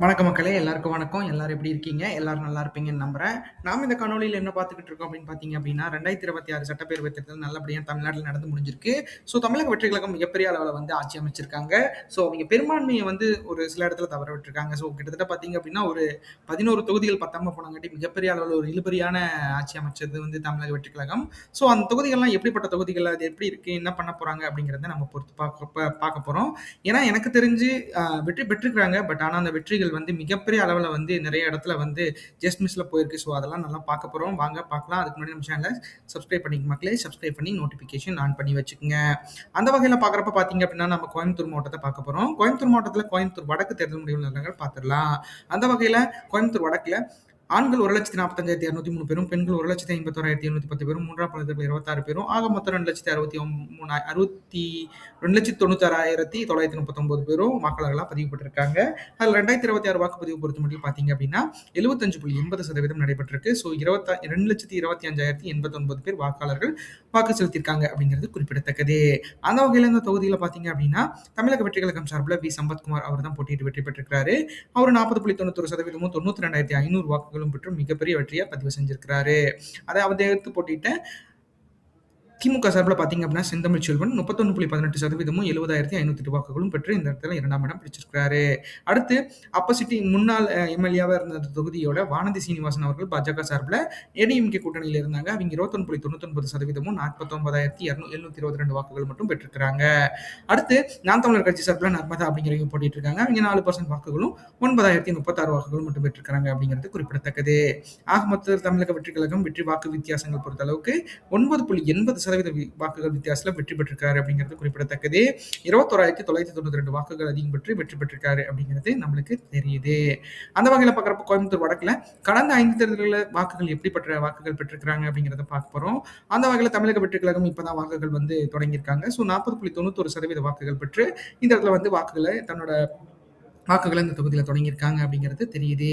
வணக்கம் மக்களே! எல்லாருக்கும் வணக்கம். எல்லாரும் எப்படி இருக்கீங்க? எல்லாரும் நல்லா இருப்பீங்கன்னு நம்புறேன். நாம இந்த காணொளியில என்ன பார்த்துக்கிட்டு இருக்கோம் அப்படின்னு பார்த்தீங்க அப்படின்னா, 2026 சட்டப்பேரவை தேர்தல் நல்லபடியா தமிழ்நாட்டுல நடந்து முடிஞ்சிருக்கு. தமிழக வெற்றி கழகம் மிகப்பெரிய அளவுல வந்து ஆட்சி அமைச்சிருக்காங்க. அவங்க பெரும்பான்மைய வந்து ஒரு சில இடத்துல தவற விட்டுருக்காங்க. கிட்டத்தட்ட பார்த்தீங்க அப்படின்னா, ஒரு 11 தொகுதிகள் பத்தாம போனங்காட்டி மிகப்பெரிய அளவுல ஒரு இழுபறியான ஆட்சி அமைச்சது வந்து தமிழக வெற்றி கழகம். அந்த தொகுதிகள்லாம் எப்படிப்பட்ட தொகுதிகள்? அது எப்படி இருக்கு? என்ன பண்ண போறாங்க? அப்படிங்கிறத நம்ம பொறுத்து பார்க்க போறோம். ஏன்னா எனக்கு தெரிஞ்சு வெற்றி பெற்றிருக்காங்க. ஆனா அந்த வெற்றிகள் வந்து மிகப்பெரிய அளவுல வந்து நிறைய இடத்துல வந்து ஜஸ்ட் மிஸ்ல போயிருக்கு. அதெல்லாம் நல்லா பார்க்க போறோம். வாங்க பார்க்கலாம். அதுக்கு முன்னாடி நம்ம சேனல சப்ஸ்கிரைப் பண்ணிக்க மக்களே. சப்ஸ்கிரைப் பண்ணி நோட்டிஃபிகேஷன் ஆன் பண்ணி வச்சுக்கங்க. அந்த வகையில பார்க்குறப்ப பார்த்தீங்க அப்படின்னா, நம்ம கோயம்புத்தூர் மாவட்டத்த பார்க்க போறோம். கோயம்புத்தூர் மாவட்டத்தில கோயம்புத்தூர் வடக்கு தேர்தல் முடிவு விவரங்கள் பார்த்துடலாம். அந்த வகையில கோயம்புத்தூர் வடக்குல ஆண்கள் 1,45,203 பேரும், பெண்கள் 1,51,710 பேரும், மூன்றாம் பாலினத்தவர்கள் 26 பேரும், ஆக மொத்தம் 2,96,939 பேரும் வாக்காளர்களா பதிவு பெற்றிருக்காங்க. அதுல 2026 வாக்குப்பதிவு பொறுத்தமட்டில் பார்த்தீங்க அப்படின்னா, 75.80% நடைபெற்றிருக்கு. 2,25,089 பேர் வாக்காளர்கள் வாக்கு செலுத்தியிருக்காங்க அப்படிங்கிறது குறிப்பிடத்தக்கது. அந்த வகையில இந்த தொகுதியில பார்த்தீங்க அப்படின்னா, தமிழக வெற்றி கழகம் சார்பில வி. சம்பத்குமார் அவர் தான் போட்டியிட்டு வெற்றி பெற்றிருக்கிறாரு. அவர் 40.91% 92,500 வாக்குகளும் பெற்று மிகப்பெரிய வெற்றியா பதிவு செஞ்சிருக்கிறாரு. அதை எதிர்த்து போட்டியிட்ட திமுக சார்பில பார்த்தீங்க அப்படின்னா, செந்தமிழ் செல்வன் 31.18% 70,508 வாக்குகளும் பெற்று இந்த இடத்துல 2ஆம் இடம் பிடிச்சிருக்கிறாரு. அடுத்து அப்போசிட்டி முன்னாள் எம்எல்ஏவா இருந்த அந்த தொகுதியோட வானதி சீனிவாசன் அவர்கள் பாஜக சார்பில ஏடிஎம்கே கூட்டணியில இருந்தாங்க. அவங்க 21.99% 49,722 வாக்குகள் மட்டும் பெற்றிருக்கிறாங்க. அடுத்து நாம் தமிழர் கட்சி சார்பில நர்மதா அப்படிங்கிறவங்க போட்டிட்டு இருக்காங்க. அவங்க 4% வாக்குகளும் 9,036 வாக்குகளும் மட்டும் பெற்றிருக்கிறாங்க அப்படிங்கிறது குறிப்பிடத்தக்கது. ஆக மொத்தத்தில் தமிழக வெற்றி கழகம் வெற்றி வாக்கு வித்தியாசங்கள் பொறுத்த அளவுக்கு 9.80% வாக்குகள் வித்தியாசத்துல வெற்றி பெற்றிருக்காரு அப்படிங்கிறது குறிப்பிடத்தக்கது. 21,992 வாக்குகள் அதிகம் பெற்று வெற்றி பெற்றிருக்காரு அப்படிங்கிறது நம்மளுக்கு தெரியுது. அந்த வகையில பார்க்குறப்ப கோயம்புத்தூர் வடக்குல கடந்த 5 தேர்தல்களில் வாக்குகள் எப்படிப்பட்ட வாக்குகள் பெற்றிருக்கிறாங்க அப்படிங்கிறத பார்க்க போறோம். அந்த வகையில தமிழக வெற்றி கழகம் இப்பதான் வாக்குகள் வந்து தொடங்கியிருக்காங்க. 40.91% வாக்குகள் பெற்று இந்த இடத்துல வந்து வாக்குகளை இந்த தொகுதியில தொடங்கியிருக்காங்க அப்படிங்கிறது தெரியுது.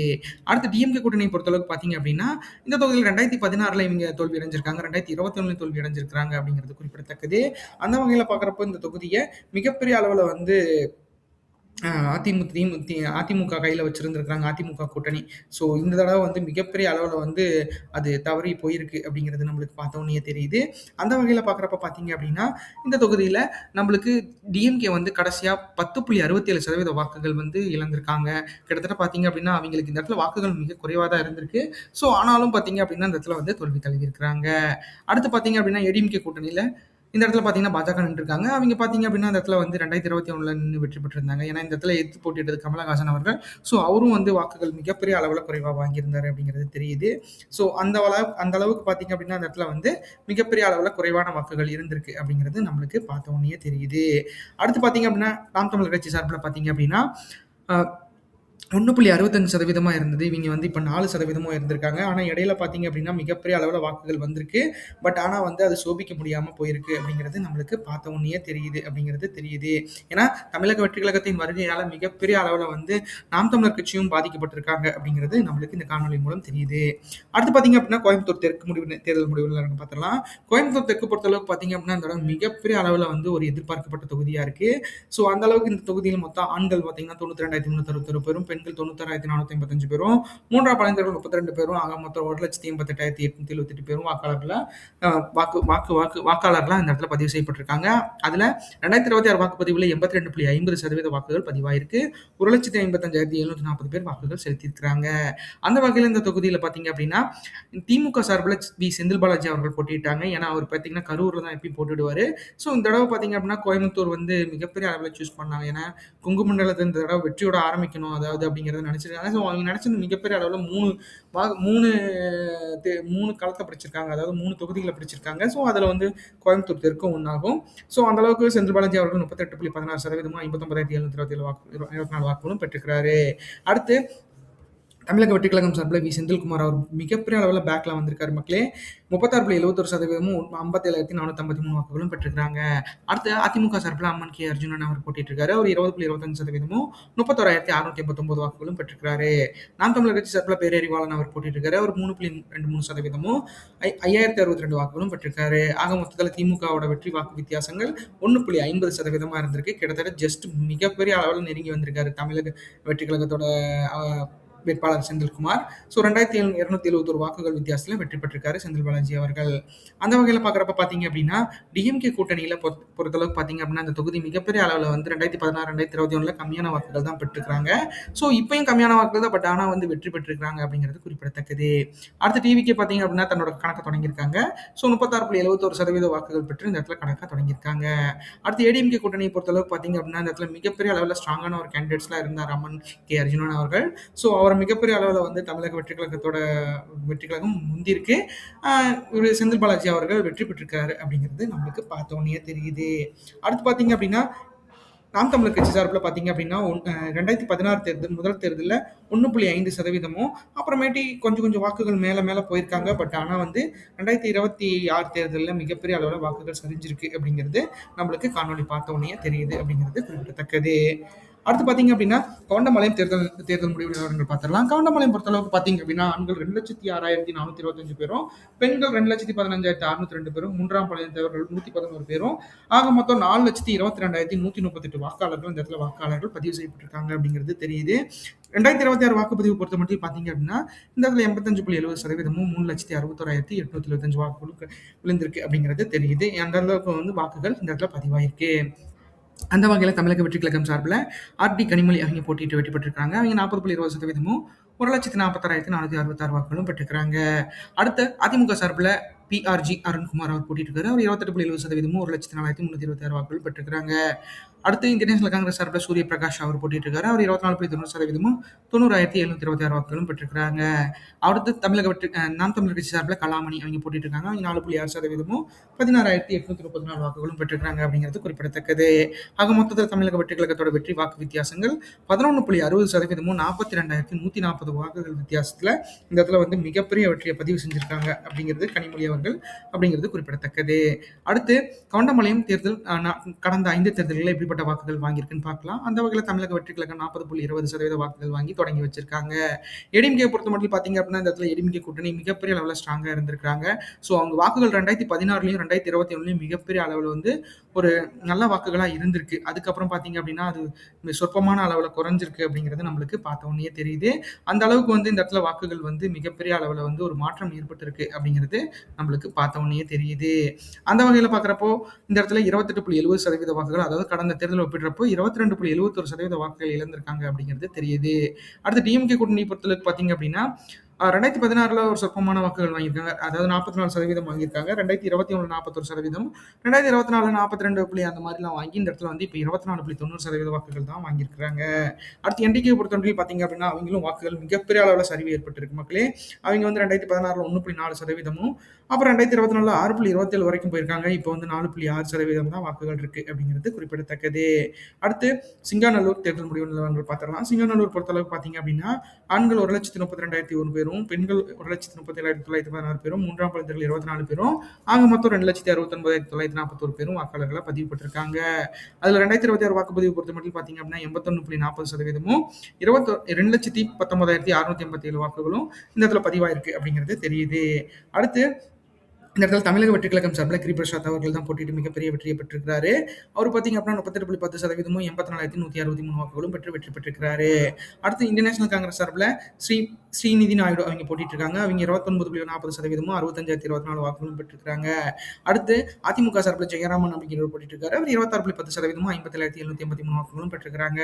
அடுத்து டிஎம்கே கூட்டணியை பொறுத்தளவுக்கு பார்த்தீங்க அப்படின்னா, இந்த தொகுதியில் 2016ல இவங்க தோல்வி அடைஞ்சிருக்காங்க. 2021ல தோல்வி அடைஞ்சிருக்காங்க அப்படிங்கிறது குறிப்பிடத்தக்கது. அந்த வகையில பார்க்குறப்போ இந்த தொகுதிய மிகப்பெரிய அளவுல வந்து அதிமுக கையில வச்சிருந்திருக்காங்க. அதிமுக கூட்டணி. இந்த தடவ வந்து மிகப்பெரிய அளவுல வந்து அது தவறி போயிருக்கு அப்படிங்கிறது நம்மளுக்கு பார்த்த உடனேயே தெரியுது. அந்த வகையில பார்க்குறப்ப பார்த்தீங்க அப்படின்னா, இந்த தொகுதியில நம்மளுக்கு டிஎம்கே வந்து கடைசியா 10.67% வாக்குகள் வந்து இழந்திருக்காங்க. கிட்டத்தட்ட பார்த்தீங்க அப்படின்னா, அவங்களுக்கு இந்த இடத்துல வாக்குகள் மிக குறைவா தான் இருந்திருக்கு. ஆனாலும் பார்த்தீங்க அப்படின்னா, இந்த இடத்துல வந்து தோல்வி தழுவியிருக்கிறாங்க. அடுத்து பார்த்தீங்க அப்படின்னா, ஏடிஎம்கே கூட்டணியில இந்த இடத்துல பார்த்தீங்கன்னா, பாஜக நின்றுருக்காங்க. அவிங்க பார்த்தீங்க அப்படின்னா, அந்த இடத்துல வந்து 2021ல நின்னு வெற்றி பெற்றிருந்தாங்க. ஏன்னா, இந்த இடத்துல எதிர்த்து போட்டியிட்டது கமலஹாசன் அவர்கள். அவரும் வந்து வாக்குகள் மிகப்பெரிய அளவுல குறைவா வாங்கியிருந்தாரு அப்படிங்கிறது தெரியுது. அந்த அளவுக்கு பார்த்தீங்க அப்படின்னா, அந்த இடத்துல வந்து மிகப்பெரிய அளவுல குறைவான வாக்குகள் இருந்திருக்கு அப்படிங்கிறது நம்மளுக்கு பார்த்த உடனேயே தெரியுது. அடுத்து பார்த்தீங்க அப்படின்னா, நாம் தமிழர் கட்சி சார்பில பார்த்தீங்க அப்படின்னா, அ 1.65% இருந்தது. இவங்க வந்து இப்ப 4% இருந்திருக்காங்க. ஆனா இடையில பார்த்தீங்க அப்படின்னா, மிகப்பெரிய அளவுல வாக்குகள் வந்திருக்கு. ஆனா வந்து அது சோபிக்க முடியாம போயிருக்கு அப்படிங்கிறது நம்மளுக்கு பார்த்த உடனேயே தெரியுது. ஏன்னா, தமிழக வெற்றி கழகத்தின் வருகையால மிகப்பெரிய அளவுல வந்து நாம் தமிழர் கட்சியும் பாதிக்கப்பட்டிருக்காங்க அப்படிங்கிறது நம்மளுக்கு இந்த காணொளி மூலம் தெரியுது. அடுத்து பார்த்தீங்க அப்படின்னா, கோயம்புத்தூர் தெற்கு தேர்தல் முடிவுகள் பார்த்துடலாம். கோயம்புத்தூர் தெற்கு பொறுத்தளவுக்கு பார்த்தீங்க அப்படின்னா, இந்த தடவ மிகப்பெரிய அளவுல வந்து ஒரு எதிர்பார்க்கப்பட்ட தொகுதியா இருக்கு. அந்த அளவுக்கு இந்த தொகுதியில மொத்தம் ஆண்கள் பார்த்தீங்கன்னா 92,361 பேரும், பெண்கள் 96,455 பேரும், மூன்றாம் பாலினத்தவர்கள் 32 பேரும், ஆக மொத்தம் 1,88,878 பேரும் வாக்காளர்களா இந்த இடத்துல பதிவு செய்யப்பட்டிருக்காங்க. அதுல 2026 வாக்குப்பதிவுல 82.50% வாக்குகள் பதிவாயிருக்கு. 1,55,740 பேர் வாக்குகள் செலுத்தியிருக்கிறாங்க. அந்த வகையில இந்த தொகுதியில பார்த்தீங்க அப்படின்னா, திமுக சார்பில் வி. செந்தில் பாலாஜி அவர்கள் போட்டியிட்டாங்க. ஏன்னா, அவர் பார்த்தீங்கன்னா கரூர்ல தான் எப்பயும் போட்டியிடுவாரு. இந்த தடவை பார்த்தீங்க அப்படின்னா, கோயம்புத்தூர் வந்து மிகப்பெரிய அளவுல சூஸ் பண்ணாங்க. ஏன்னா, கொங்கு மண்டலத்த இந்த தடவை வெற்றியோட ஆரம்பிக்கணும். அதாவது அப்படிங்கிறத நினைச்சிருக்காங்க. அவங்க நினைச்சது மிகப்பெரிய அளவுல 3 களத்த பிடிச்சிருக்காங்க. அதாவது 3 தொகுதிகள பிடிச்சிருக்காங்க. அதுல வந்து கோயம்புத்தூர் தெற்கும் ஒண்ணாகும். அந்த அளவுக்கு செந்தில் பாலாஜி அவர்கள் 38.16% 59,727 24 வாக்குகளும் பெற்றிருக்கிறாரு. அடுத்து தமிழக வெற்றிக் கழகம் சார்பில் செந்தில்குமார் அவர் மிகப்பெரிய அளவுல பேக்ல வந்திருக்காரு மக்களே. 36.71% 57,453 வாக்குகளும் பெற்றிருக்காங்க. அடுத்து அதிமுக சார்பில அம்மன் கே. அர்ஜுனன் அவர் போட்டிட்டு இருக்காரு. அவர் 20.25% 31,689 வாக்குகளும் பெற்றிருக்காரு. நாம் தமிழர் கட்சி சார்பில பேரறிவாளன் அவர் போட்டிட்டு இருக்காரு. அவர் 3.23% 5,062 வாக்குகளும் பெற்றிருக்காரு. ஆக மொத்தத்துல திமுகவோட வெற்றி வாக்கு வித்தியாசங்கள் 1.50% இருந்திருக்கு. கிட்டத்தட்ட ஜஸ்ட் மிகப்பெரிய அளவுல நெருங்கி வந்திருக்காரு தமிழக வெற்றிக் கழகத்தோட வேட்பாளர் செந்தில்குமார். ஸோ 2,271 வாக்குகள் வித்தியாசத்தில் வெற்றி பெற்றிருக்காரு செந்தில் பாலாஜி அவர்கள். அந்த வகையில் பார்க்குறப்ப பார்த்தீங்க அப்படின்னா டிஎம்கே கூட்டணியில் பொறுத்தளவுக்கு பார்த்தீங்க அப்படின்னா அந்த தொகுதி மிகப்பெரிய அளவில் வந்து 2016 2021 கம்மியான வாக்குகள் தான் பெற்றிருக்காங்க. ஸோ இப்பயும் கம்மியான வாக்குகள் தான், பட் ஆனால் வந்து வெற்றி பெற்றிருக்காங்க அப்படிங்கிறது குறிப்பிடத்தக்கது. அடுத்து டிவிக்கே பார்த்தீங்க அப்படின்னா தன்னோட கணக்கை தொடங்கியிருக்காங்க. ஸோ 36.71% வாக்குகள் பெற்று இந்த இடத்துல கணக்காக தொடங்கியிருக்காங்க. அடுத்து ஏடிஎம்கே கூட்டணியை பொறுத்தளவுக்கு பார்த்தீங்க அப்படின்னா இந்த இடத்துல மிகப்பெரிய அளவில் ஸ்ட்ராங்கான ஒரு கேண்டிடேட்ஸ்லாம் இருந்தார் அம்மன் கே. அர்ஜுனன் அவர்கள். ஸோ அவர் மிகப்பெரிய அளவில் வந்து தமிழக வெற்றி கழகம் முந்திருக்கு. இவர் செந்தில் பாலாஜி அவர்கள் வெற்றி பெற்றிருக்காரு அப்படிங்கிறது நம்மளுக்கு பார்த்தோன்னே தெரியுது. அடுத்து பார்த்தீங்க அப்படின்னா நாம் தமிழர் கட்சி சார்பில் பார்த்தீங்க அப்படின்னா 2016 முதல் தேர்தலில் 1.5%, அப்புறமேட்டி கொஞ்சம் வாக்குகள் மேலே போயிருக்காங்க. பட் ஆனால் வந்து 2026 தேர்தலில் மிகப்பெரிய அளவில் வாக்குகள் சரிஞ்சிருக்கு அப்படிங்கிறது நம்மளுக்கு காணொலி பார்த்தோன்னே தெரியுது அப்படிங்கிறது குறிப்பிடத்தக்கது. அடுத்து பார்த்தீங்க அப்படின்னா கவுண்டமலையம் தேர்தல் முடிவு நிலவரங்கள் பார்த்துடலாம். கவுண்டமலையம் பொறுத்தளவுக்கு பார்த்தீங்க அப்படின்னா ஆண்கள் 2,06,425 பேரும், பெண்கள் 2,15,602 பேரும், மூன்றாம் பாலின தேவர்கள் 111 பேரும், ஆக மொத்தம் 4,22,138 வாக்காளர்கள் இந்த இடத்துல வாக்காளர்கள் பதிவு செய்யப்பட்டிருக்காங்க அப்படிங்கிறது தெரியுது. 2026 வாக்குப்பதிவு பொறுத்த மட்டும் பார்த்தீங்க அப்படின்னா இந்த இடத்துல 85.70% 3,61,825 வாக்குகளுக்கு விழுந்திருக்கு அப்படிங்கிறது தெரியுது. அந்த அளவுக்கு வந்து வாக்குகள் இந்த இடத்துல பதிவாயிருக்கு. அந்த வகையில் தமிழக வெற்றி கழகம் சார்பில் ஆர்டி கனிமொழி அவங்க போட்டிட்டு வெற்றி பெற்றிருக்காங்க. அவங்க 40.20% 1,46,466 வாக்குகளும் பெற்றிருக்கிறாங்க. அடுத்து அதிமுக சார்பில் பிஆர்ஜி அருண்குமார் அவர் போட்டிட்டு இருக்காரு. அவர் 28.70% 1,04,326 வாக்குகள் பெற்றிருக்கிறாங்க. அடுத்து இந்திய நேஷனல் காங்கிரஸ் சார்பில் சூரிய பிரகாஷ் அவர் போட்டிட்டு இருக்காரு. அவர் 24.90% 90,726 வாக்குகளும் பெற்றிருக்கிறாங்க. அடுத்து நாம் தமிழர் கட்சி சார்பில் கலாமணி அவங்க போட்டிட்டு இருக்காங்க. அவங்க 4.6% 16,834 வாக்குகளும் பெற்றிருக்காங்க அப்படிங்கிறது குறிப்பிடத்தக்கது. ஆக மொத்தத்தில் தமிழக வெற்றி கழகத்தோட வெற்றி வாக்கு வித்தியாசங்கள் 11.60% 42,140 வாக்குகள் வித்தியாசத்தில் இந்த இடத்துல வந்து மிகப்பெரிய வெற்றியை பதிவு செஞ்சிருக்காங்க அப்படிங்கிறது கனிமொழி அவர்கள் அப்படிங்கிறது குறிப்பிடத்தக்கது. அடுத்து கவுண்டமலையம் தேர்தல் கடந்த 5 தேர்தல்களில் எப்படிப்பட்ட வாக்குகள் வாங்கியிருக்குன்னு பார்க்கலாம். அந்த வகையில் தமிழக வெற்றி கழகம் 40.20% வாக்குகள் வாங்கி தொடங்கி வச்சிருக்காங்க. ஏடிஎம்கே பொறுத்த மட்டும் பார்த்தீங்க அப்படின்னா இந்த இடத்துல ஏடிஎம்கே கூட்டணி மிகப்பெரிய அளவில் ஸ்ட்ராங்காக இருந்திருக்காங்க. ஸோ அவங்க வாக்குகள் 2016 2021 மிகப்பெரிய அளவில் வந்து ஒரு நல்ல வாக்குகளாக இருந்திருக்கு. அதுக்கப்புறம் பார்த்தீங்க அப்படின்னா அது சொற்பமான அளவில் குறைஞ்சிருக்கு அப்படிங்கிறது நம்மளுக்கு பார்த்தோன்னே தெரியுது. அந்த அளவுக்கு வந்து இந்த இடத்துல வாக்குகள் வந்து மிகப்பெரிய அளவில் வந்து ஒரு மாற்றம் ஏற்பட்டிருக்கு அப்படிங்கிறது நம்மளுக்கு பார்த்தோன்னே தெரியுது. அந்த வகையில் பார்க்குறப்போ இந்த இடத்துல 28.70% வாக்குகள், அதாவது கடந்த தேர்தல் ஒப்பிடுறப்போ 22.71% வாக்குகள் இழந்திருக்காங்க அப்படிங்கிறது தெரியுது. அடுத்து டிஎம்கே கூட்டணி பொறுத்தளவுக்கு பார்த்தீங்க அப்படின்னா 2016 ஒரு சொற்பமான வாக்குகள் வாங்கியிருக்காங்க. அதாவது 44% வாங்கியிருக்காங்க. 2021 41%, 2024 42 அந்த மாதிரிலாம் வாங்கி இந்த இடத்துல வந்து இப்போ 24.90% வாக்குகள் தான் வாங்கியிருக்கிறாங்க. அடுத்து என்டிகே பொறுத்தவரையில் பார்த்தீங்க அப்படின்னா அவங்களும் வாக்குகள் மிகப்பெரிய அளவில் சரிவு ஏற்பட்டிருக்கு மக்களே. அவங்க வந்து 2016 1.4%, அப்புறம் 2024 6.27 வரைக்கும் போயிருக்காங்க. இப்போ வந்து 4.6% தான் வாக்குகள் இருக்கு அப்படிங்கிறது குறிப்பிடத்தக்கது. அடுத்து சிங்காநல்லூர் தேர்தல் முடிவு நிலவரங்கள் பார்த்துடலாம். சிங்காநல்லூர் பொறுத்தளவுக்கு பார்த்தீங்க அப்படின்னா ஆண்கள் 1,32,201 பேரும், பெண்கள் 1,37,916 பேரும், மூன்றாம் பாலினத்தவர்கள் 24 பேரும், ஆக மொத்தம் 2,69,941 பேரும் வாக்காளர்களாக பதிவு பெற்றிருக்காங்க. அதில் 2026 வாக்குப்பதிவு பொறுத்த மட்டும் பார்த்தீங்க அப்படின்னா 81.40%, 2,19,687 வாக்குகளும் இந்த இடத்துல பதிவாயிருக்கு அப்படிங்கிறது தெரியுது. அடுத்து இந்த இடத்துல தமிழக வெற்றி கழகம் சார்பில் கிரிபிரசாத் அவர்கள் தான் போட்டிட்டு மிகப்பெரிய வெற்றியை பெற்றிருக்கிறாரு. அவர் பார்த்தீங்க அப்படின்னா 38.10% 84,163 வாக்குகளும் பெற்று வெற்றி பெற்றிருக்கிறாரு. அடுத்து இந்திய நேஷனல் காங்கிரஸ் சார்பில் ஸ்ரீநிதி நாயுடு அவங்க போட்டிட்டு இருக்காங்க. அவங்க 29.40% 65,024 வாக்குகளும் பெற்றிருக்காங்க. அடுத்து அதிமுக சார்பில் ஜெயராமன் அப்படிங்கிறவர் போட்டிட்டு இருக்காரு. அவர் 26.10% 57,783 வாக்குகளும் பெற்றிருக்காங்க.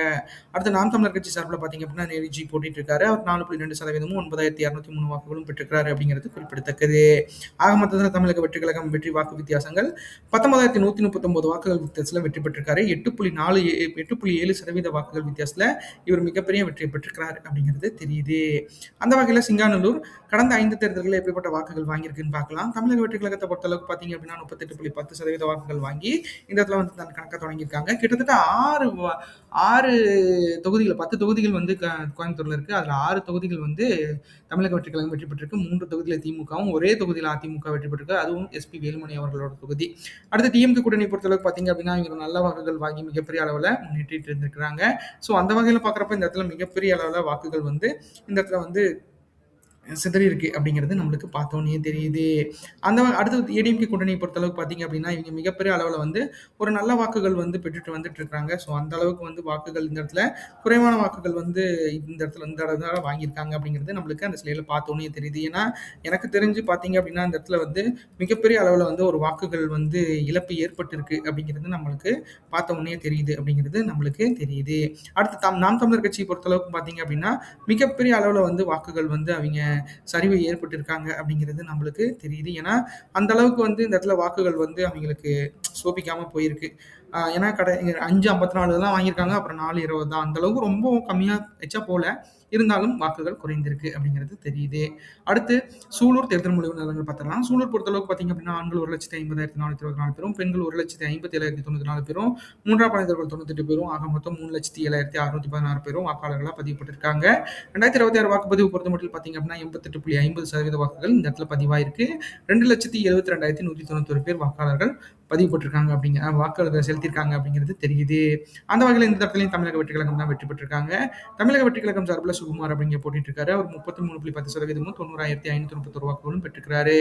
அடுத்து நாம் தமிழர் கட்சி சார்பில் பார்த்தீங்க அப்படின்னா நேருஜி போட்டிட்டு இருக்காரு. அவர் 4.2% 9,203 வாக்குகளும் பெற்றிருக்காரு அப்படிங்கிறது குறிப்பிடத்தக்கது. ஆக மொத்தத்தில் தமிழக வெற்றி கழகம் வெற்றி வாக்கு வித்தியாசங்கள் 19,139 வாக்குகள் வித்தியாசத்தில் வெற்றி பெற்றிருக்காரு. 8.7% வாக்குகள் வித்தியாசத்தில் இவர் மிகப்பெரிய வெற்றி பெற்றிருக்கிறார் அப்படிங்கிறது தெரியுது. அந்த வகையில் சிங்காநல்லூர் கடந்த 5 தேர்தல்களில் எப்படிப்பட்ட வாக்குகள் வாங்கியிருக்குன்னு பார்க்கலாம். தமிழக வெற்றி கழகத்தை பொறுத்தளவுக்கு பார்த்தீங்க அப்படின்னா 38.10% வாக்குகள் வாங்கி இந்த இடத்துல வந்து தன் கணக்கை தொடங்கியிருக்காங்க. கிட்டத்தட்ட 6 தொகுதிகள் 10 தொகுதிகள் வந்து கோயம்புத்தூர்ல இருக்கு. அதுல 6 தொகுதிகள் வந்து தமிழக வெற்றி கழகம் வெற்றி பெற்றிருக்கு. 3 தொகுதியில திமுகவும், ஒரே தொகுதியில் அதிமுக வெற்றி பெற்றிருக்கு. அதுவும் எஸ்பி வேலுமணி அவர்களோட தொகுதி. அடுத்து டிஎம்கே கூட்டணி பொறுத்தளவுக்கு பார்த்தீங்க அப்படின்னா இவங்க நல்ல வாக்குகள் வாங்கி மிகப்பெரிய அளவில் முன்னேற்றிட்டு இருந்திருக்கிறாங்க. ஸோ அந்த வகையில் பார்க்குறப்ப இந்த இடத்துல மிகப்பெரிய அளவில் வாக்குகள் வந்து இந்த இடத்துல வந்து சிதறி இருக்கு அப்படிங்கிறது நம்மளுக்கு பார்த்தோன்னே தெரியுது. அடுத்து ஏடிஎம்கே கூட்டணியை பொறுத்தளவுக்கு பார்த்தீங்க அப்படின்னா இவங்க மிகப்பெரிய அளவில் வந்து ஒரு நல்ல வாக்குகள் வந்து பெற்றுட்டு வந்துட்டு இருக்காங்க. ஸோ அந்த அளவுக்கு வந்து வாக்குகள் இந்த இடத்துல குறைவான வாக்குகள் வந்து இந்த இடத்துல வாங்கியிருக்காங்க அப்படிங்கிறது நம்மளுக்கு அந்த சிலையில் பார்த்தோன்னே தெரியுது. ஏன்னா எனக்கு தெரிஞ்சு பார்த்தீங்க அப்படின்னா இந்த இடத்துல வந்து மிகப்பெரிய அளவில் வந்து ஒரு வாக்குகள் வந்து இழப்பு ஏற்பட்டிருக்கு அப்படிங்கிறது நம்மளுக்கு பார்த்த உடனே தெரியுது அப்படிங்கிறது நம்மளுக்கு தெரியுது. அடுத்து நாம் தமிழர் கட்சியை பொறுத்தளவுக்கு பார்த்தீங்க அப்படின்னா மிகப்பெரிய அளவில் வந்து வாக்குகள் வந்து அவங்க சரிவு ஏற்பட்டிருக்காங்க அப்படிங்கிறது நம்மளுக்கு தெரியுது. ஏன்னா அந்த அளவுக்கு வந்து இந்த இடத்துல வாக்குகள் வந்து அவங்களுக்கு சோபிக்காம போயிருக்கு. ஏன்னா 5.54 தான் வாங்கியிருக்காங்க, அப்புறம் 4.20 தான். அந்த அளவுக்கு ரொம்ப கம்மியா எச்சா போல, இருந்தாலும் வாக்குகள் குறைந்திருக்கு அப்படிங்கிறது தெரியுது. அடுத்து சூலூர் தேர்தல் முடிவு நிலவரங்கள் பார்த்துடலாம். சூலூர் பொறுத்தளவுக்கு பார்த்தீங்க அப்படின்னா ஆண்கள் 1,50,424 பேரும், பெண்கள் 1,57,94 பேரும், மூன்றாம் பாலினத்தவர்கள் 98 பேரும், ஆக மொத்தம் 3,07,616 பேரும் வாக்காளர்களாக பதிவுபட்டிருக்காங்க. 2026 வாக்குப்பதிவு பொறுத்தமட்டில் பார்த்தீங்க அப்படின்னா 88.50% வாக்குகள் இந்த இடத்துல பதிவாயிருக்கு. 2,72,191 பேர் வாக்காளர்கள் பதிவு போட்டிருக்காங்க வாக்குகள் செலுத்தியிருக்காங்க அப்படிங்கிறது தெரியுது. அந்த வகையில் இந்த இடத்துலையும் தமிழக வெற்றி கழகம் தான் வெற்றி பெற்றிருக்காங்க. தமிழக வெற்றி கழகம் சார்பில் சுகுமார் அப்படிங்க போட்டிட்டு இருக்காரு. அவர் 33.10% 90,531 வாக்குகளும் பெற்றிருக்காரு.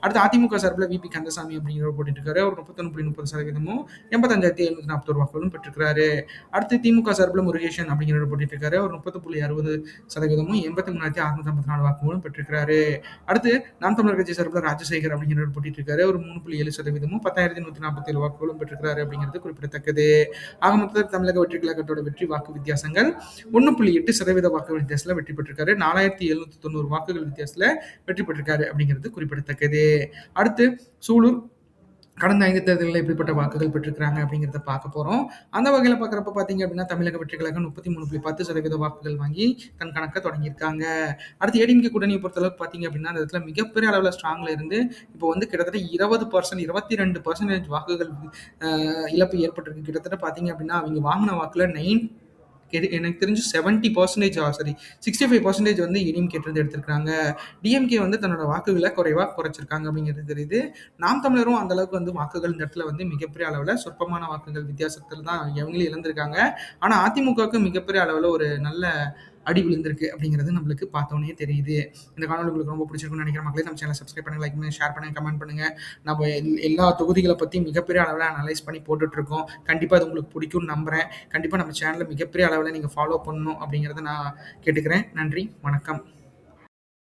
அடுத்து அதிமுக சார்பில் விபி கந்தசாமி அப்படிங்கிறவர் போட்டிட்டு இருக்காரு. அவர் 31.30% 85,741 வாக்குகளும் பெற்றிருக்காரு. அடுத்து திமுக சார்பில் முருகேசன் அப்படிங்கிறவர் போட்டிட்டு இருக்காரு. அவர் 30.60% 83,654 வாக்குகளும் பெற்றிருக்காரு. அடுத்து நாம் தமிழர் கட்சி சார்பில் ராஜசேகர் அப்படிங்கிறவர் போட்டிட்டு இருக்காரு. அவர் 3.7% 10,147 வாக்குகளும் பெற்றிருக்கிறாரு அப்படிங்கிறது குறிப்பிடத்தக்கது. ஆக மொத்தத்தில் தமிழக வெற்றி கழகத்தோட வெற்றி வாக்கு வித்தியாசங்கள் 1.8% வாக்கு வித்தியாசத்தில் வெற்றி பெற்றிருக்காரு. 4,790 வாக்குகள் வித்தியாசத்தில் வெற்றி பெற்றிருக்காரு அப்படிங்கிறது குறிப்பிடத்தக்கது. அடுத்து சூலூர் கடந்த 5 தேர்தலில் எப்படிப்பட்ட வாக்குகள் பெற்றிருக்கிறாங்க அப்படிங்கிறத பார்க்க போறோம். அந்த வகையில் பார்க்குறப்ப பார்த்தீங்க அப்படின்னா தமிழக வெற்றி கழகம் 33.10% வாக்குகள் வாங்கி தன் கணக்கை தொடங்கியிருக்காங்க. அடுத்து ஏடிஎம்கே கூட்டணியை பொறுத்தளவுக்கு பார்த்தீங்க அப்படின்னா அந்த இடத்துல மிகப்பெரிய அளவில் ஸ்ட்ராங்ல இருந்து இப்போ வந்து கிட்டத்தட்ட 20% 22% வாக்குகள் இழப்பு ஏற்பட்டிருக்கு. கிட்டத்தட்ட பார்த்தீங்க அப்படின்னா அவங்க வாங்கின வாக்குல எனக்கு தெரிஞ்சு 70% சாரி 65% வந்து ஏடிஎம்கே இருந்து எடுத்திருக்காங்க. டிஎம்கே வந்து தன்னோட வாக்குகளை குறைச்சிருக்காங்க அப்படிங்கிறது தெரியுது. நாம் தமிழரும் அந்த அளவுக்கு வந்து வாக்குகள் இந்த இடத்துல வந்து மிகப்பெரிய அளவில் சொற்பமான வாக்குகள் வித்தியாசத்தில் தான் இவங்களே இழந்திருக்காங்க. ஆனால் அதிமுகவுக்கு மிகப்பெரிய அளவில் ஒரு நல்ல அடி விழுந்திருக்கு அப்படிங்கிறது நம்மளுக்கு பார்த்தோன்னே தெரியுது. இந்த காணொலி உங்களுக்கு ரொம்ப பிடிச்சிருக்குன்னு நினைக்கிற மக்களே நம்ம சேனலை சப்ஸ்கிரைப் பண்ணுங்க, லைக் பண்ணுங்க, ஷேர் பண்ணுங்க, கமெண்ட் பண்ணுங்க. நம்ம எல்லா தொகுதிகளை பற்றி மிகப்பெரிய அளவில் அனலைஸ் பண்ணி போட்டுட்ருக்கோம். கண்டிப்பாக அது உங்களுக்கு பிடிக்கும்னு நம்புகிறேன். கண்டிப்பாக நம்ம சேனலை மிகப்பெரிய அளவில் நீங்கள் ஃபாலோ பண்ணணும் அப்படிங்கிறத நான் கேட்டுக்கிறேன். நன்றி, வணக்கம்.